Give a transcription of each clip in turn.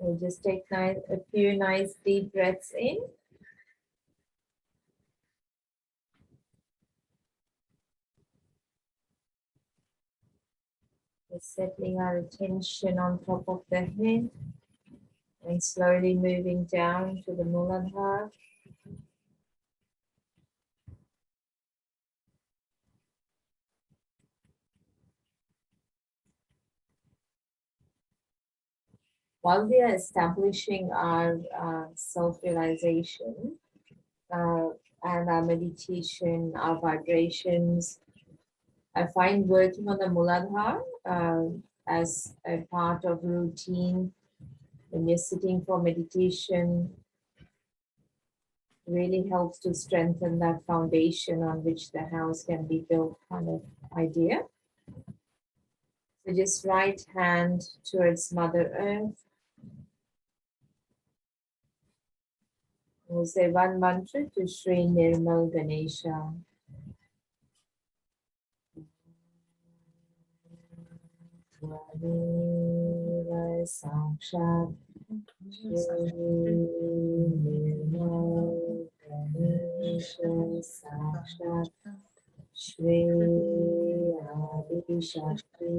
We'll just take a few nice deep breaths in. We're settling our attention on top of the head and slowly moving down to the Muladhara. While we are establishing our self-realization and our meditation, our vibrations, I find working on the Muladhara as a part of routine when you're sitting for meditation really helps to strengthen that foundation on which the house can be built kind of idea. So just right hand towards Mother Earth. We'll say one mantra to Sri Nirmal Ganesha. Sakshat Shri Nirmal Ganesha Sakshat Shri Adi Shakti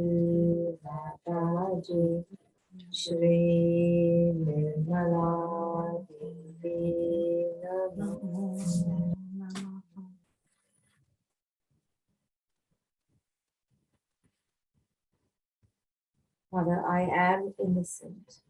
Mataji Shri Nirmala Devi Namo. Father, I am innocent.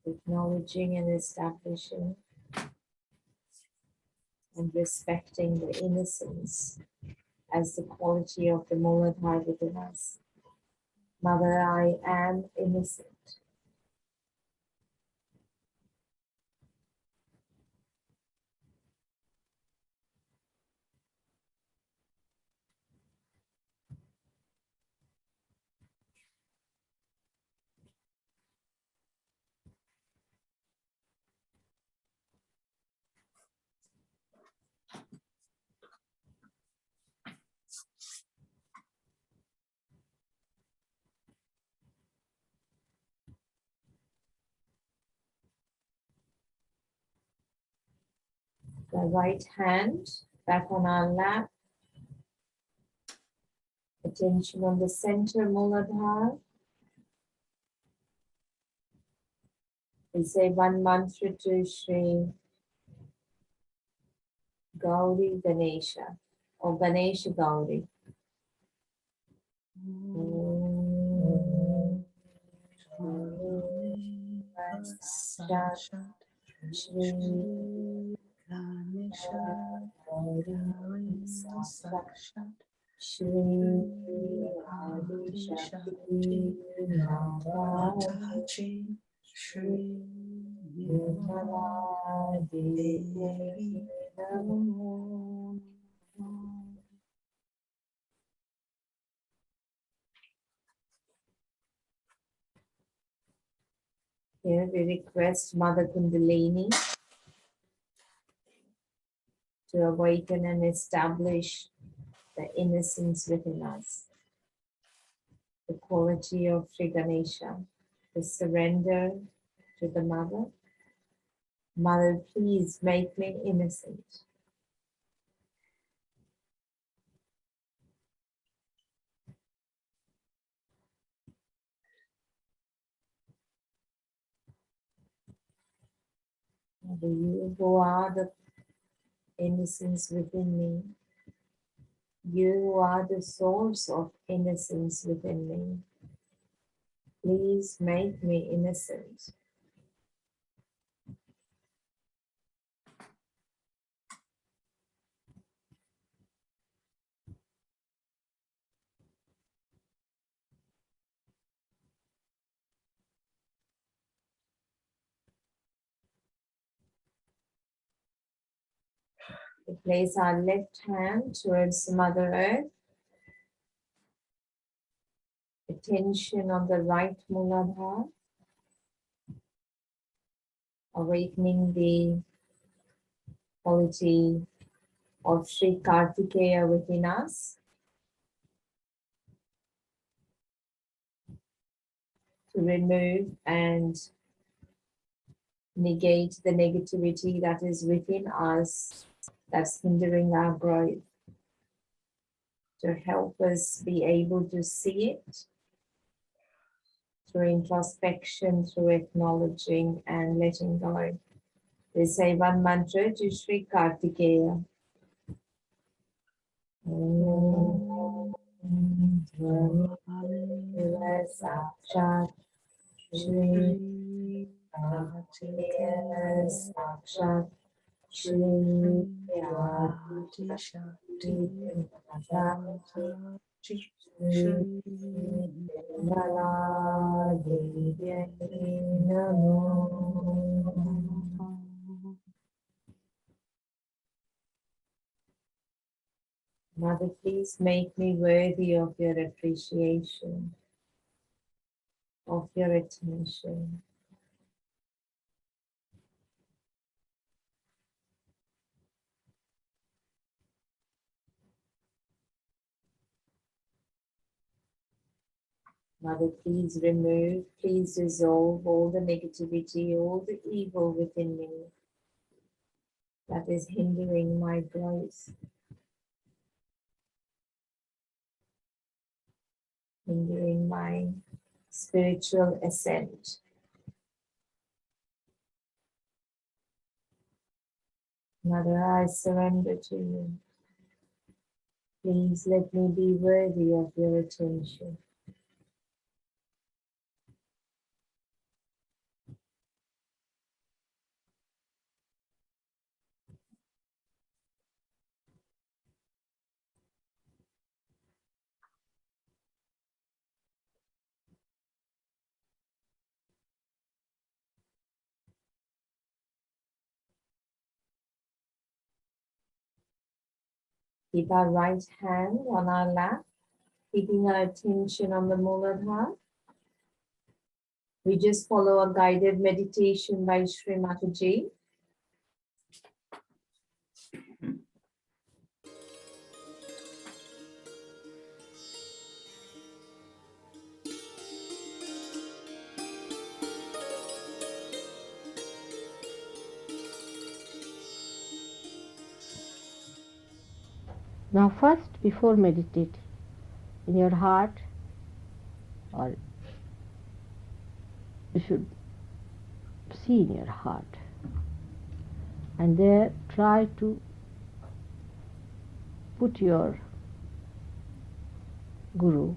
Acknowledging and establishing and respecting the innocence as the quality of the Muladhara within us. Mother, I am innocent. The right hand back on our lap. Attention on the center Muladhara. We say one mantra to Sri Gauri Ganesha or Ganesha Gauri. Shri Ganesha Gauri Sakshat Shri Adi Shakti Mataji Shri Nirmala Devi Namo. Here we request Mother Kundalini to awaken and establish the innocence within us, the quality of Sri Ganesha, the surrender to the Mother. Mother, please make me innocent. Mother, you who are the innocence within me, you who are the source of innocence within me, please make me innocent. We place our left hand towards Mother Earth. Attention on the right Muladhara. Awakening the quality of Sri Kartikeya within us, to remove and negate the negativity that is within us that's hindering our growth, to help us be able to see it through introspection, through acknowledging and letting go. We say one mantra to Sri Kartikeya. Sakshat Shri Kartikeya Sakshat Shri Adi Shakti Shri Nala Devi Namo. Mother, please make me worthy of your appreciation, of your attention. Mother, please remove, please resolve all the negativity, all the evil within me that is hindering my growth, hindering my spiritual ascent. Mother, I surrender to you. Please let me be worthy of your attention. Keep our right hand on our lap, keeping our attention on the Muladhara. We just follow a guided meditation by Sri Mataji. Now first, before meditating, in your heart, or you should see in your heart, and there try to put your Guru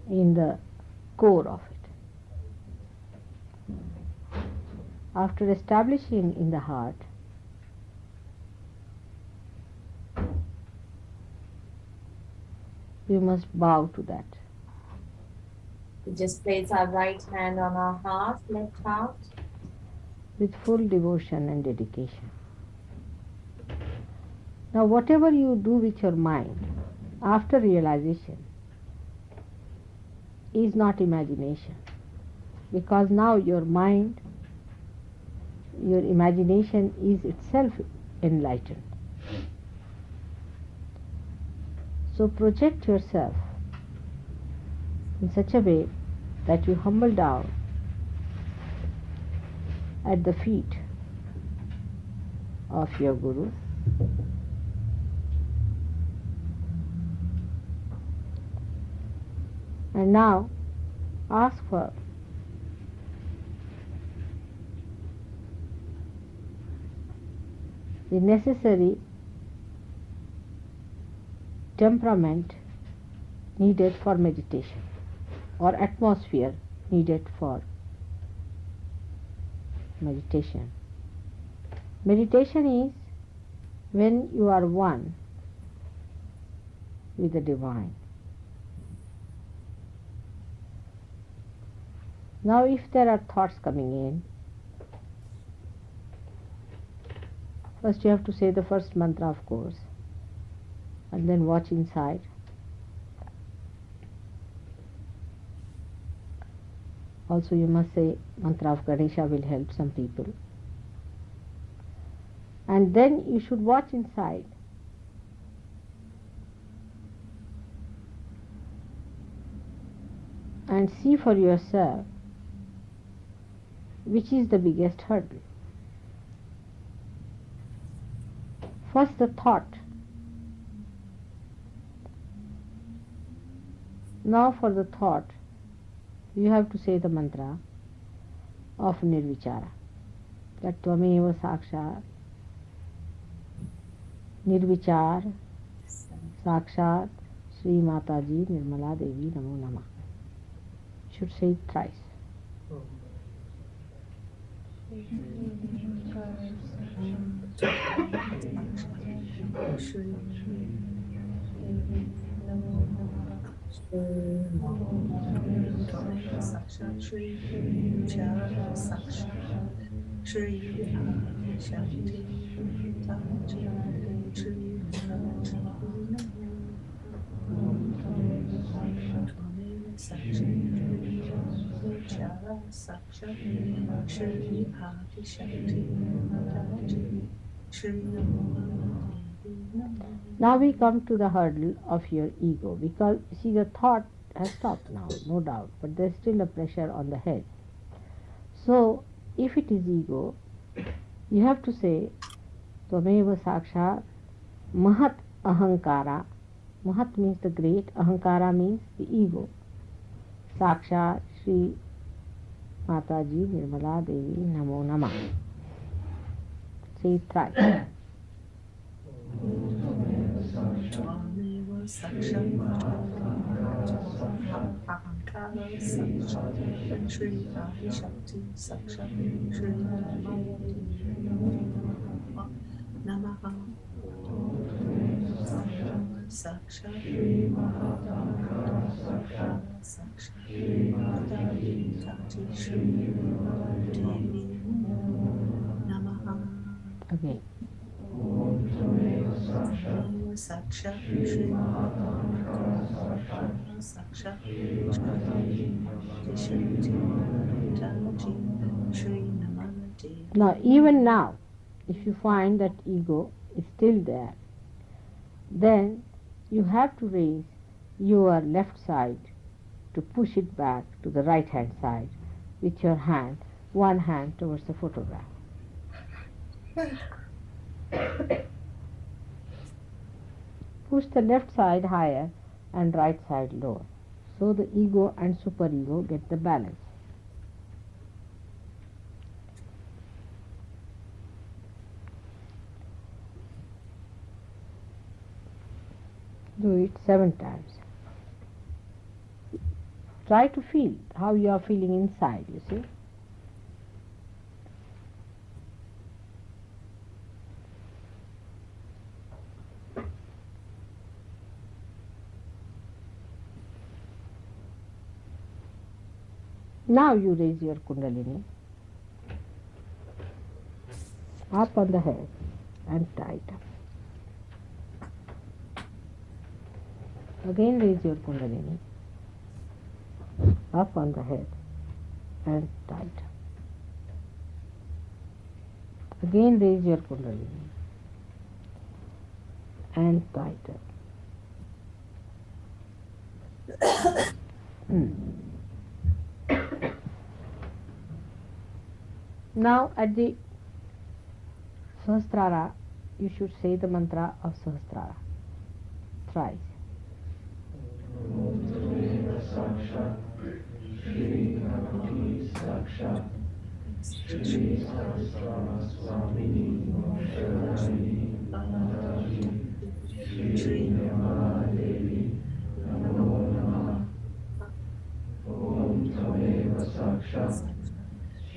in the core of it. After establishing in the heart, you must bow to that. We just place our right hand on our heart, left heart, with full devotion and dedication. Now, whatever you do with your mind after realization is not imagination, because now your mind, your imagination is itself enlightened. So project yourself in such a way that you humble down at the feet of your Guru. And now ask for the necessary temperament needed for meditation, or atmosphere needed for meditation. Meditation is when you are one with the divine. Now, if there are thoughts coming in, first you have to say the first mantra, of course, and then watch inside. Also, you must say mantra of Ganesha will help some people. And then you should watch inside. And see for yourself which is the biggest hurdle. First, the thought. Now, for the thought, you have to say the mantra of Nirvichara. That Tvameva Sakshat, Nirvichar, Sakshat, Sri Mataji Nirmala Devi Namo Namah. Should say it thrice. Sakshat Shri Chara Sakshat Shri Shanti Taji Shri Chara Sakshat Shri Adi Shanti Taji Shri Now we come to the hurdle of your ego, because see, the thought has stopped now, no doubt, but there's still a pressure on the head. So, if it is ego, you have to say Tvameva Sakshat Mahat Ahankara. Mahat means the great, Ahankara means the ego. Sakshat Shri Mataji Nirmala Devi Namo Namah. Say it thrice. Tvameva Sakshat Ahankara Sakshat Shri Adi Shanti Sakshat Shri Namaha Sakshat Sakshat Tati Shri Devi Namaha. Okay. Sakshat Shri Sakshat Shri Namade. Now, even now, if you find that ego is still there, then you have to raise your left side to push it back to the right hand side with your hand, one hand towards the photograph. Push the left side higher and right side lower, so the ego and superego get the balance. Do it 7 times. Try to feel how you are feeling inside, you see. Now you raise your Kundalini up on the head and tight up. Again raise your Kundalini up on the head and tight up. Again raise your Kundalini and tight up. Now at the Sahasrara, you should say the mantra of Sahasrara thrice. Shri Kalki Sakshat Shri Saraswami Mataji Shri Nirmala Devi Namo Namah. Om Tvameva Sakshat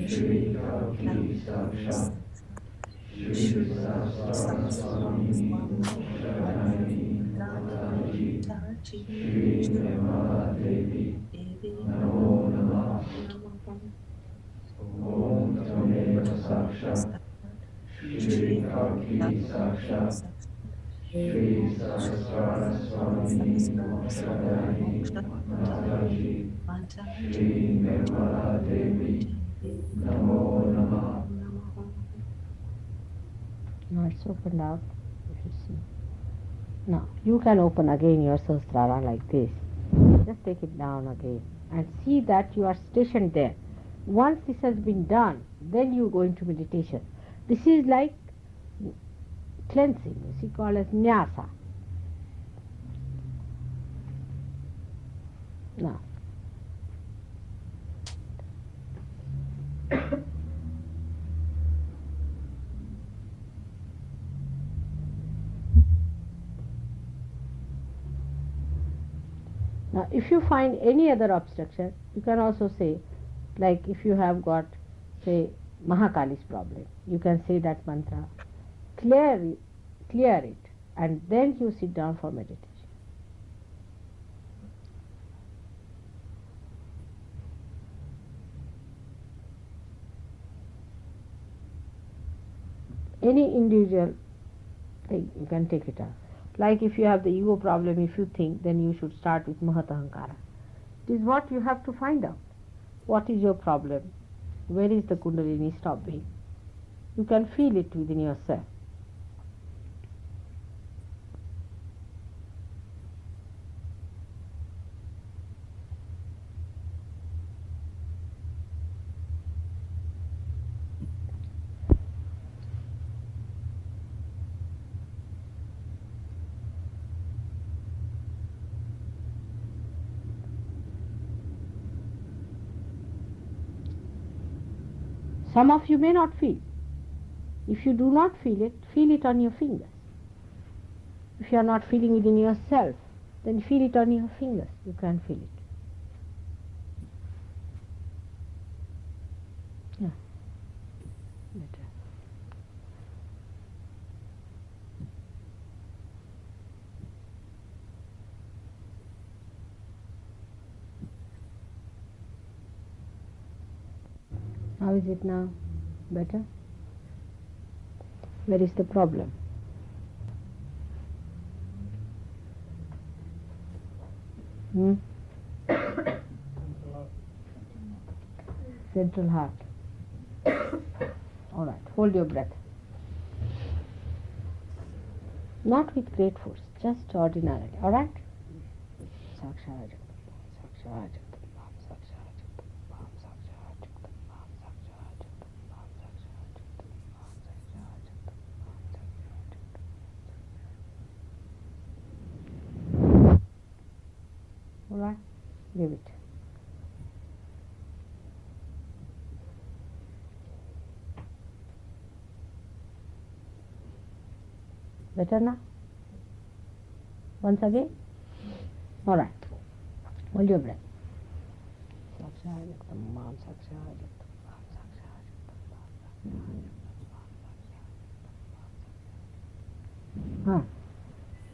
Shri Kalki Sakshat Shri Saraswami Mataji Shri Nirmala Devi Namo Namah. Now It's opened out. You should see. Now you can open again your Sahasrara like this. Just take it down again and see that you are stationed there. Once this has been done, then you go into meditation. This is like cleansing. This is called as nyasa. Now, now, if you find any other obstruction, you can also say, like if you have got, say, Mahakali's problem, you can say that mantra, clear it, and then you sit down for meditation. Any individual thing, you can take it up. Like if you have the ego problem, if you think, then you should start with Mahatahankara. It is what you have to find out. What is your problem? Where is the Kundalini stopping? You can feel it within yourself. Some of you may not feel. If you do not feel it on your fingers. If you are not feeling within yourself, then feel it on your fingers. You can feel it. Yeah. Better. How is it now? Better? Where is the problem? Central heart. All right. Hold your breath. Not with great force, just ordinarily. All right? All right? Leave it. Better now? Once again? All right. Hold your breath.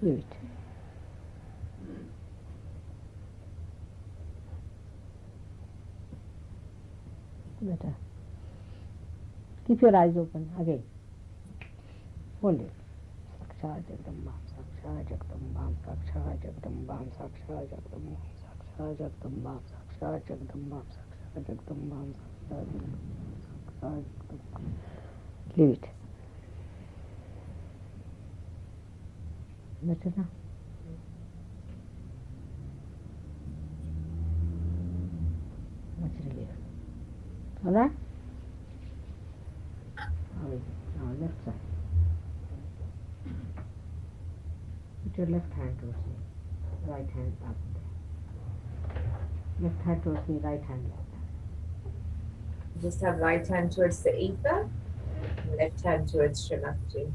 Leave it. Better. Keep your eyes open again. Hold it. Saksha Jagdambam, Saksha Jagdambam, Saksha Jagdambam, Saksha Jagdambam, Saksha Jagdambam, Saksha Jagdambam, Saksha Jagdambam, Saksha Jagdambam. Leave it. Better now? Much relief. All right? Now left side. Put your left hand towards me, right hand up. Left hand towards me, right hand left. Just have right hand towards the ether, left hand towards Srimati.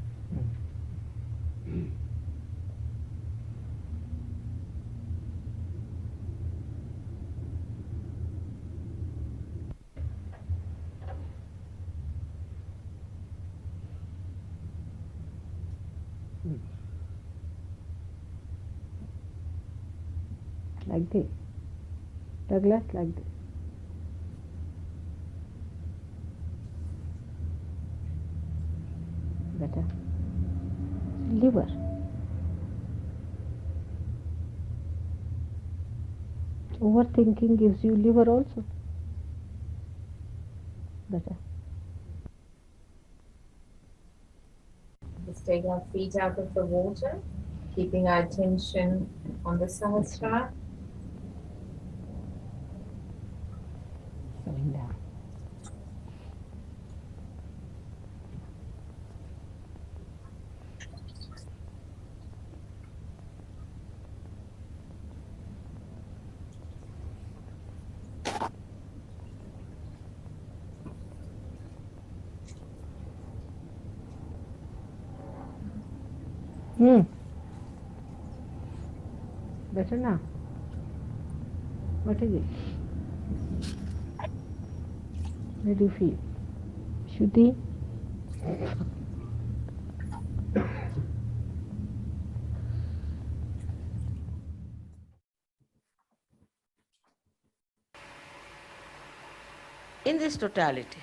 Like this. Douglas, like this. Better. Liver. Overthinking gives you liver also. Better. Just take our feet out of the water, keeping our attention on the Sahasrara. Going down. Better now. What is it? Where do you feel? Shruti? In this totality,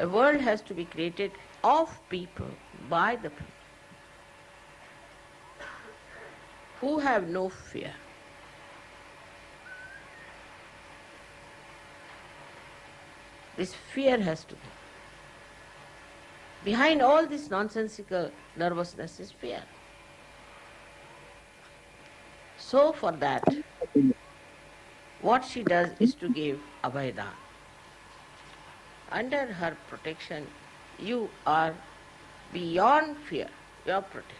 a world has to be created of people, by the people, who have no fear. This fear has to go. Behind all this nonsensical nervousness is fear. So for that, what she does is to give Abhaydan. Under her protection, you are beyond fear, you are protected.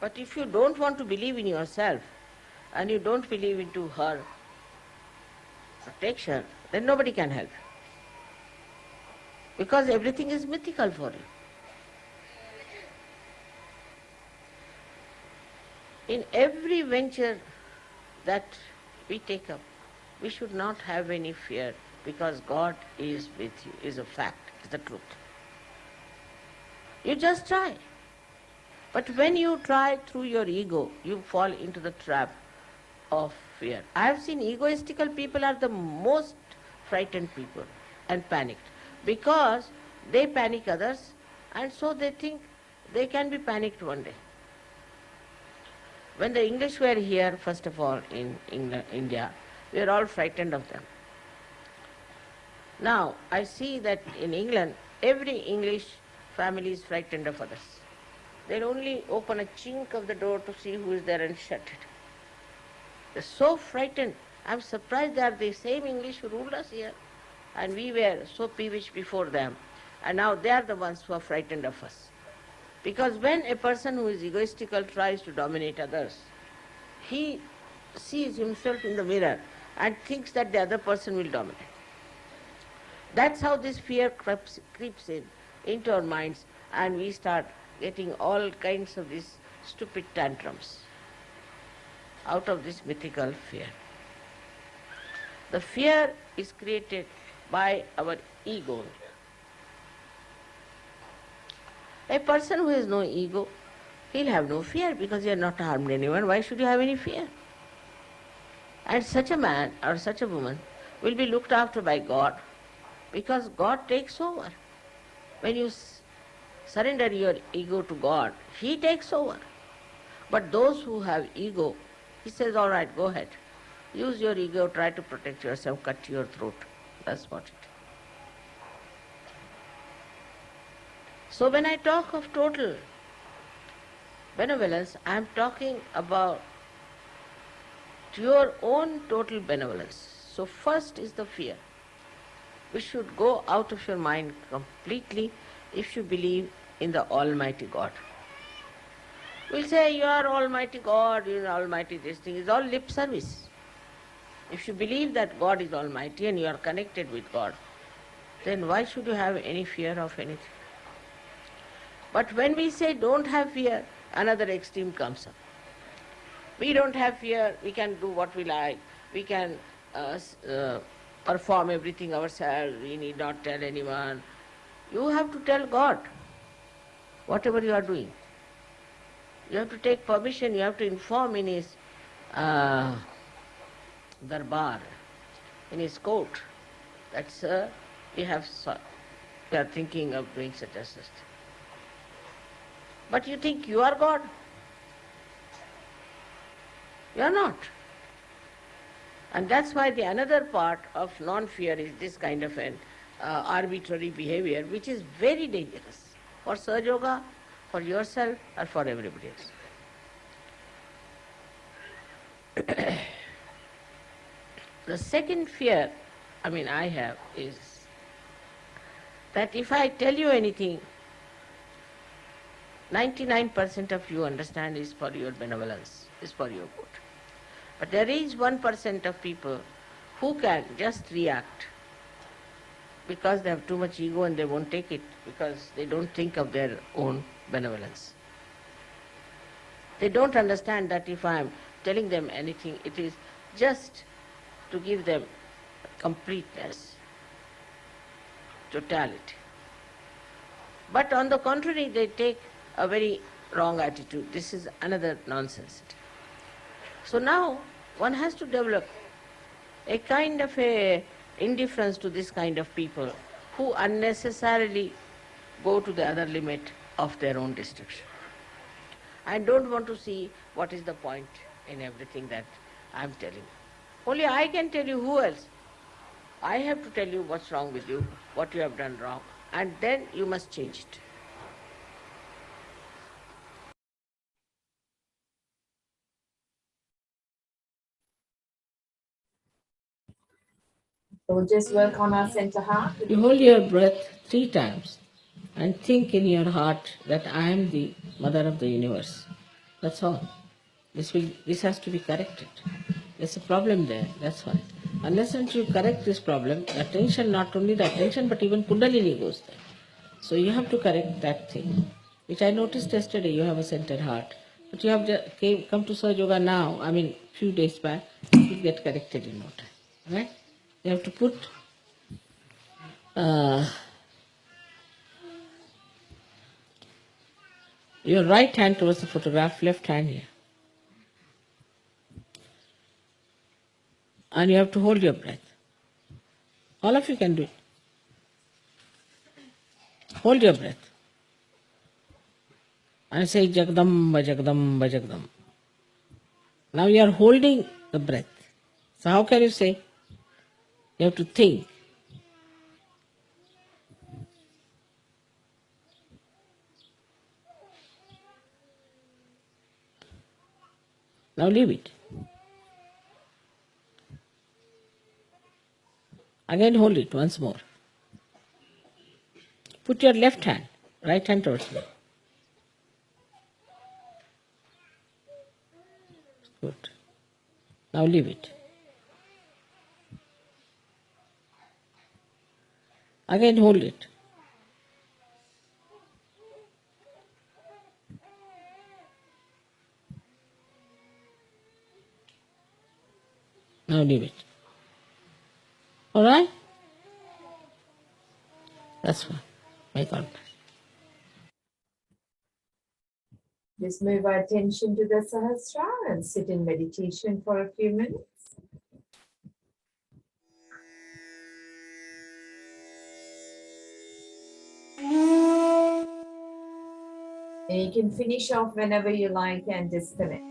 But if you don't want to believe in yourself, and you don't believe into her protection, then nobody can help you. Because everything is mythical for you. In every venture that we take up, we should not have any fear, because God is with you, is a fact, is the truth. You just try. But when you try through your ego, you fall into the trap of fear. I have seen egoistical people are the most frightened people and panicked, because they panic others, and so they think they can be panicked one day. When the English were here, first of all, in England, India, we were all frightened of them. Now, I see that in England, every English family is frightened of others. They'll only open a chink of the door to see who is there and shut it. They're so frightened. I'm surprised they are the same English who ruled us here. And we were so peevish before them. And now they are the ones who are frightened of us. Because when a person who is egoistical tries to dominate others, he sees himself in the mirror and thinks that the other person will dominate. That's how this fear creeps in into our minds, and we start getting all kinds of these stupid tantrums out of this mythical fear. The fear is created by our ego. A person who has no ego, he'll have no fear, because he has not harmed anyone. Why should you have any fear? And such a man or such a woman will be looked after by God, because God takes over. When you surrender your ego to God, He takes over. But those who have ego, He says, all right, go ahead. Use your ego, try to protect yourself, cut your throat. That's what it is. So when I talk of total benevolence, I am talking about your own total benevolence. So first is the fear, which should go out of your mind completely if you believe in the Almighty God. We'll say, you are Almighty God, you are Almighty this thing. It's all lip service. If you believe that God is Almighty and you are connected with God, then why should you have any fear of anything? But when we say don't have fear, another extreme comes up. We don't have fear, we can do what we like, we can perform everything ourselves, we need not tell anyone. You have to tell God whatever you are doing. You have to take permission, you have to inform in His darbar, in His court, that, sir, we are thinking of doing such and such. But you think you are God? You are not. And that's why the another part of non-fear is this kind of an arbitrary behavior, which is very dangerous. for Sahaja Yoga, for yourself, or for everybody else. The second fear, I have, is that if I tell you anything, 99% of you understand is for your benevolence, is for your good. But there is 1% of people who can just react because they have too much ego and they won't take it because they don't think of their own benevolence. They don't understand that if I am telling them anything, it is just to give them completeness, totality. But on the contrary, they take a very wrong attitude. This is another nonsense. So now one has to develop a kind of a indifference to this kind of people who unnecessarily go to the other limit of their own destruction. I don't want to see what is the point in everything that I am telling. Only I can tell you, who else? I have to tell you what's wrong with you, what you have done wrong, and then you must change it. So just work on our center heart. You hold your breath 3 times and think in your heart that I am the mother of the universe. That's all. This has to be corrected. There's a problem there, that's why. Unless until you correct this problem, attention, not only the attention, but even Kundalini goes there. So you have to correct that thing, which I noticed yesterday. You have a centered heart. But you have come to Sahaja Yoga now, few days back, it will get corrected in no time. Right? You have to put your right hand towards the photograph, left hand here. And you have to hold your breath. All of you can do it. Hold your breath. And say Jagdamba, Jagdamba, Jagdamba. Now you are holding the breath. So how can you say? You have to think. Now leave it. Again hold it once more. Put your left hand, right hand towards me. Good. Now leave it. Again hold it. Now leave it. All right? That's fine. My God. Just move our attention to the Sahasrara and sit in meditation for a few minutes. And you can finish off whenever you like and disconnect.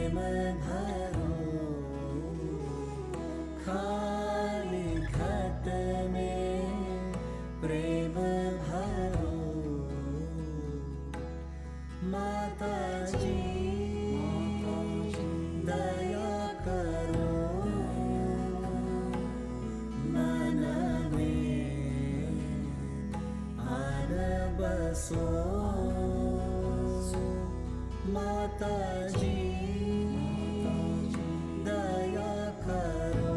प्रेम भरो खाली घट में प्रेम भरो माता जी दया करो मन में आन बसो माता जी दया करो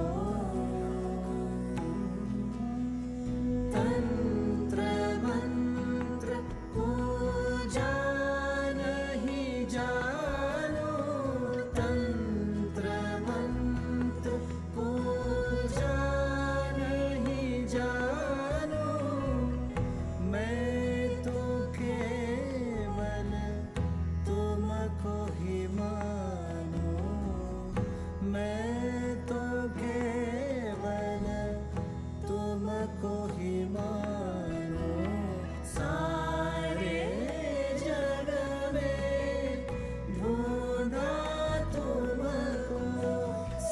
तंत्र मंत्र पूजा नहीं जानो तंत्र मंत्र पूजा नहीं जानो मैं तो केवल तुमको ही मानो मैं तो केवल तुमको ही मानो सारे जग में ढूंढा तुमको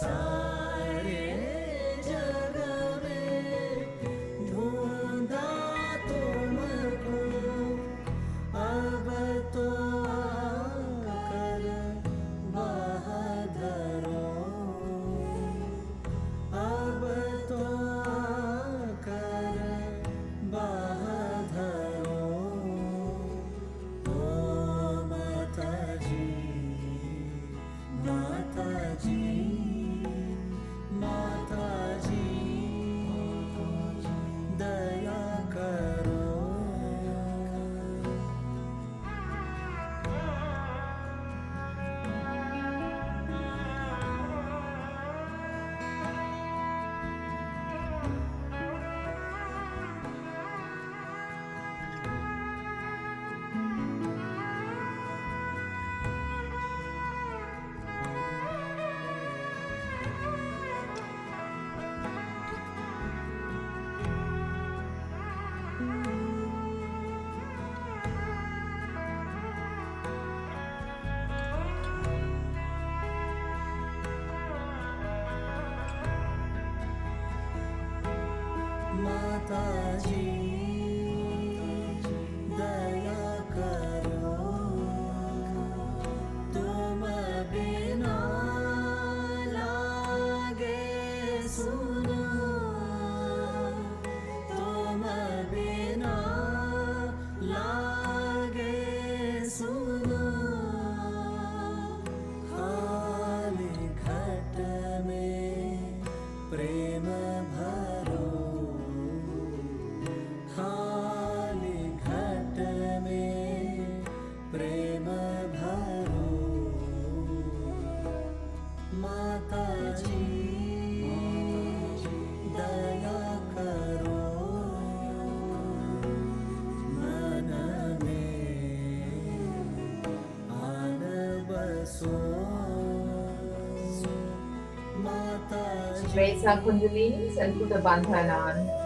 सारे जग में ढूंढा तुमको अब तो आकर बहादरो अब तो आकर बहादरो ओ माता जी माता जी माता जी दया करो माता जी दया करो तुम बिना लागे सुनो तुम बिना लागे सुनो खाली घट में प्रेम भरो खाली घट में प्रेम भरो माता जी दया करो मन में आन बसो माता जी Raise our kundalinis and put a bandhan on.